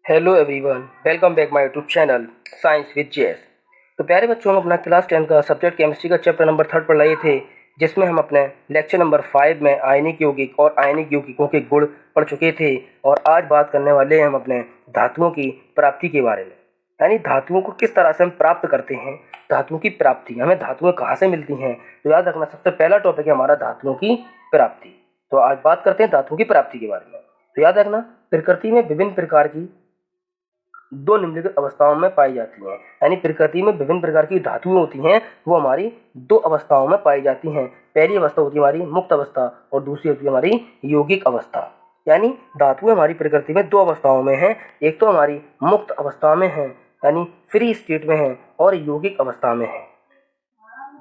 Hello everyone, welcome back my YouTube channel science with JS. तो प्यारे बच्चों, हम अपना क्लास 10 का सब्जेक्ट केमिस्ट्री का चैप्टर नंबर 3 पढ़ रहे थे, जिसमें हम अपने लेक्चर नंबर 5 में आयनिक यौगिक और आयनिक यौगिकों के गुण पढ़ चुके थे। और आज बात करने वाले हैं हम अपने धातुओं की प्राप्ति के बारे में, यानी धातुओं को किस तरह से हम प्राप्त करते हैं। धातुओं की प्राप्ति, हमें धातुएं कहाँ से मिलती हैं। तो याद रखना, सबसे पहला टॉपिक है हमारा धातुओं की प्राप्ति। तो आज बात करते हैं धातुओं की प्राप्ति के बारे में। तो याद रखना, प्रकृति में विभिन्न प्रकार की दो निम्नलिखित अवस्थाओं में पाई जाती हैं, यानी प्रकृति में विभिन्न प्रकार की धातुएं होती हैं, वो हमारी दो अवस्थाओं में पाई जाती हैं। पहली अवस्था होती है हमारी मुक्त अवस्था और दूसरी होती है हमारी यौगिक अवस्था। यानी धातुएं हमारी प्रकृति में दो अवस्थाओं में हैं, एक तो हमारी मुक्त अवस्था में है यानी फ्री स्टेट में है, और यौगिक अवस्था में है।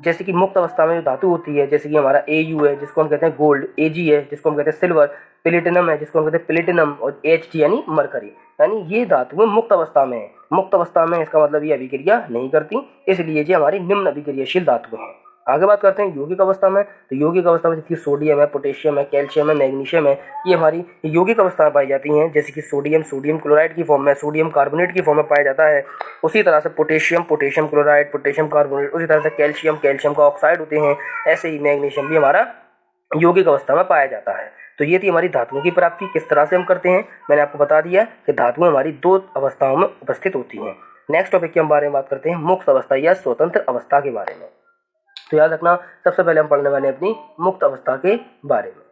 जैसे कि मुक्त अवस्था में जो धातु होती है, जैसे कि हमारा Au है जिसको हम कहते हैं गोल्ड, Ag है जिसको हम कहते हैं सिल्वर, प्लेटिनम है जिसको हम कहते हैं प्लेटिनम, और Ht यानी मरकरी। यानी ये धातुएं मुक्त अवस्था में है। मुक्त अवस्था में इसका मतलब ये अभिक्रिया नहीं करती, इसलिए ये हमारी निम्न अभिक्रियाशील धातुएं हैं। आगे बात करते हैं यौगिक अवस्था में। तो यौगिक अवस्था में जैसे सोडियम है, पोटेशियम है, कैल्शियम है, मैग्नीशियम है, ये हमारी यौगिक अवस्था में पाई जाती हैं। जैसे कि सोडियम क्लोराइड की फॉर्म में, सोडियम कार्बोनेट की फॉर्म में पाया जाता है। उसी तरह से पोटेशियम क्लोराइड, पोटेशियम कार्बोनेट, उसी तरह से कैल्शियम का ऑक्साइड होते हैं। ऐसे ही मैग्नीशियम भी हमारा यौगिक अवस्था में पाया जाता है। तो ये थी हमारी धातुओं की प्राप्ति, किस तरह से हम करते हैं। मैंने आपको बता दिया कि धातुएं हमारी दो अवस्थाओं में उपस्थित होती हैं। नेक्स्ट टॉपिक के बारे में बात करते हैं मुक्त अवस्था या स्वतंत्र अवस्था के बारे में। तो याद रखना, सबसे पहले हम पढ़ने वाले अपनी मुक्त अवस्था के बारे में।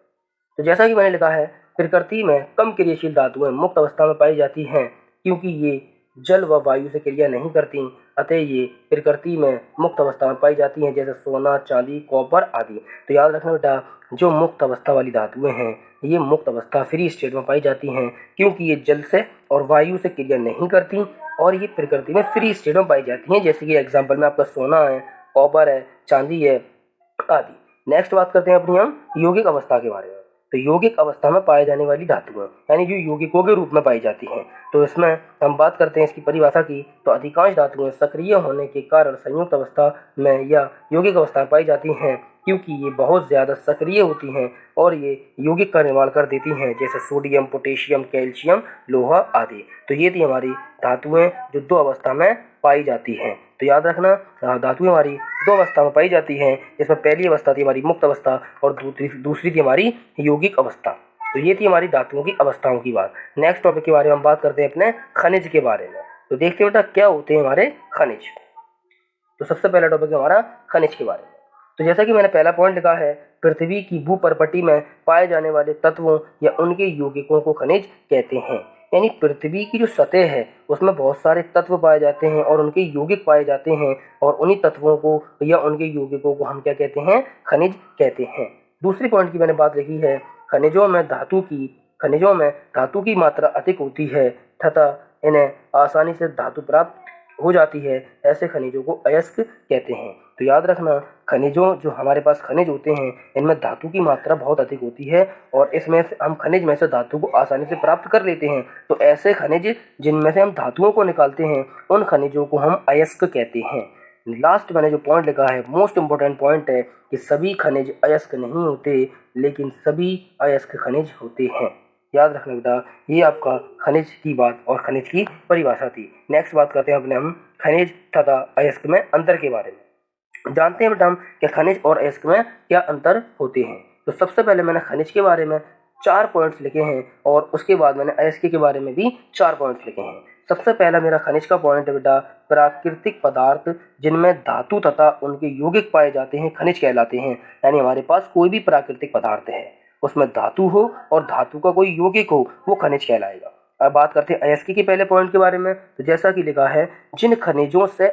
तो जैसा कि मैंने लिखा है, प्रकृति में कम क्रियाशील धातुएं मुक्त अवस्था में पाई जाती हैं, क्योंकि ये जल व वायु से क्रिया नहीं करती, अतः ये प्रकृति में मुक्त अवस्था में पाई जाती हैं, जैसे सोना, चांदी, कॉपर आदि। तो याद रखना बेटा, जो मुक्त अवस्था वाली धातुएं हैं, ये मुक्त अवस्था फ्री स्टेट में पाई जाती हैं, क्योंकि ये जल से और वायु से क्रिया नहीं करती, और ये प्रकृति में फ्री स्टेट में पाई जाती हैं। जैसे कि एग्जाम्पल में आपका सोना है, कॉपर है, चांदी है आदि। नेक्स्ट बात करते हैं अपनी हम यौगिक अवस्था के बारे में। तो यौगिक अवस्था में पाए जाने वाली धातुएं, यानी जो यौगिकों के रूप में पाई जाती हैं, तो इसमें हम बात करते हैं इसकी परिभाषा की। तो अधिकांश धातुएं सक्रिय होने के कारण संयुक्त अवस्था में या यौगिक अवस्था में पाई जाती हैं, क्योंकि ये बहुत ज़्यादा सक्रिय होती हैं और ये यौगिक का निर्माण कर देती हैं, जैसे सोडियम, पोटेशियम, कैल्शियम, लोहा आदि। तो ये थी हमारी धातुएं जो दो अवस्था में पाई जाती हैं। तो याद रखना, धातुएं हमारी दो अवस्था में पाई जाती हैं, जिसमें पहली अवस्था थी हमारी मुक्त अवस्था और दूसरी थी हमारी यौगिक अवस्था। तो ये थी हमारी धातुओं की अवस्थाओं की बात। नेक्स्ट टॉपिक के बारे में हम बात करते हैं अपने खनिज के बारे में। तो देखते हैं बेटा क्या होते हैं हमारे खनिज। तो सबसे पहला टॉपिक है हमारा खनिज के बारे में। तो जैसा कि मैंने पहला पॉइंट लिखा है, पृथ्वी की भूपर्पटी में पाए जाने वाले तत्वों या उनके यौगिकों को खनिज कहते हैं। यानी पृथ्वी की जो सतह है उसमें बहुत सारे तत्व पाए जाते हैं और उनके यौगिक पाए जाते हैं, और उन्हीं तत्वों को या उनके यौगिकों को हम क्या कहते हैं, खनिज कहते हैं। दूसरी पॉइंट की मैंने बात लिखी है, खनिजों में धातु की मात्रा अधिक होती है तथा इन्हें आसानी से धातु प्राप्त हो जाती है, ऐसे खनिजों को अयस्क कहते हैं। तो याद रखना, खनिजों जो हमारे पास खनिज होते हैं, इनमें धातु की मात्रा बहुत अधिक होती है और इसमें से हम खनिज में से धातु को आसानी से प्राप्त कर लेते हैं। तो ऐसे खनिज जिनमें से हम धातुओं को निकालते हैं, उन खनिजों को हम अयस्क कहते हैं। लास्ट मैंने जो पॉइंट लिखा है, मोस्ट इंपॉर्टेंट पॉइंट है कि सभी खनिज अयस्क नहीं होते, लेकिन सभी अयस्क खनिज होते हैं। याद रखना बेटा, ये आपका खनिज की बात और खनिज की परिभाषा थी। नेक्स्ट बात करते हैं अपने हम खनिज तथा अयस्क में अंतर के बारे में। जानते हैं बेटा हम कि खनिज और अयस्क में क्या अंतर होते हैं। तो सबसे पहले मैंने खनिज के बारे में 4 पॉइंट्स लिखे हैं और उसके बाद मैंने अयस्क के बारे में भी 4 पॉइंट्स लिखे हैं। सबसे पहला मेरा खनिज का पॉइंट है बेटा, प्राकृतिक पदार्थ जिनमें धातु तथा उनके यौगिक पाए जाते हैं खनिज कहलाते हैं। यानी हमारे पास कोई भी प्राकृतिक पदार्थ है, उसमें धातु हो और धातु का कोई यौगिक हो, वो खनिज कहलाएगा। अब बात करते हैं अयस्क के पहले पॉइंट के बारे में। तो जैसा कि लिखा है, जिन खनिजों से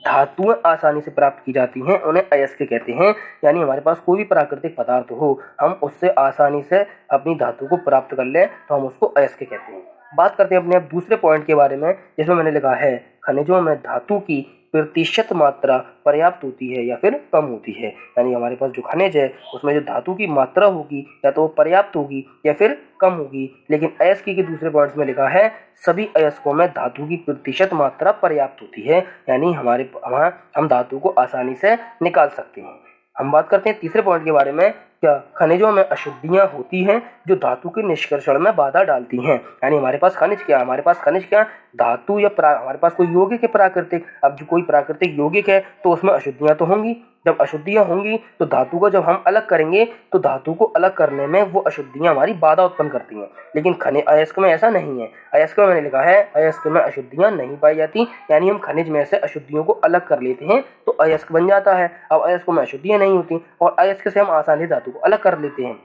धातुएं आसानी से प्राप्त की जाती हैं उन्हें अयस्क कहते हैं। यानी हमारे पास कोई भी प्राकृतिक पदार्थ हो, हम उससे आसानी से अपनी धातु को प्राप्त कर लें तो हम उसको अयस्क कहते हैं। बात करते हैं अपने अब दूसरे पॉइंट के बारे में, जिसमें मैंने लिखा है, खनिजों में धातु की प्रतिशत मात्रा पर्याप्त होती है या फिर कम होती है। यानी हमारे पास जो खनिज है उसमें जो धातु की मात्रा होगी या तो पर्याप्त होगी या फिर कम होगी। लेकिन अयस्क के दूसरे पॉइंट्स में लिखा है, सभी अयस्कों में धातु की प्रतिशत मात्रा पर्याप्त होती है। यानी हम धातु को आसानी से निकाल सकते हैं। हम बात करते हैं तीसरे पॉइंट के बारे में, क्या खनिजों में अशुद्धियाँ होती हैं जो धातु के निष्कर्षण में बाधा डालती हैं। यानी हमारे पास खनिज क्या, हमारे पास खनिज क्या, धातु या हमारे पास कोई यौगिक है प्राकृतिक। अब जो कोई प्राकृतिक यौगिक है तो उसमें अशुद्धियाँ तो होंगी। जब अशुद्धियाँ होंगी तो धातु को जब हम अलग करेंगे तो धातु को अलग करने में वो अशुद्धियाँ हमारी बाधा उत्पन्न करती हैं। लेकिन खनिज अयस्क में ऐसा नहीं है। अयस्क में मैंने लिखा है अयस्क में अशुद्धियाँ नहीं पाई जाती, यानी हम खनिज में से अशुद्धियों को अलग कर लेते हैं तो अयस्क बन जाता है। अब अयस्क में अशुद्धियाँ नहीं होती और अयस्क से हम आसानी से धातु को अलग कर लेते हैं।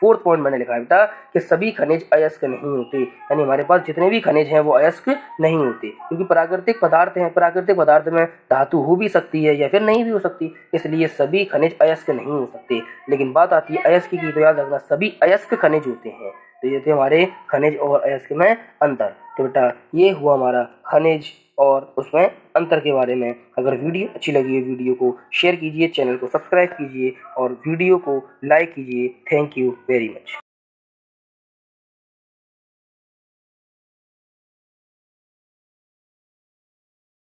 फोर्थ पॉइंट मैंने लिखा है बेटा कि सभी खनिज अयस्क नहीं होते, यानी हमारे पास जितने भी खनिज हैं वो अयस्क नहीं होते, क्योंकि प्राकृतिक पदार्थ हैं। प्राकृतिक पदार्थ में धातु हो भी सकती है या फिर नहीं भी हो सकती, इसलिए सभी खनिज अयस्क नहीं हो सकते। लेकिन बात आती है अयस्क की, तो याद रखना सभी अयस्क खनिज होते हैं। तो ये थे हमारे खनिज और अयस्क में अंतर। तो बेटा ये हुआ हमारा खनिज और उसमें अंतर के बारे में। अगर वीडियो अच्छी लगी है वीडियो को शेयर कीजिए, चैनल को सब्सक्राइब कीजिए और वीडियो को लाइक कीजिए। Thank you very much.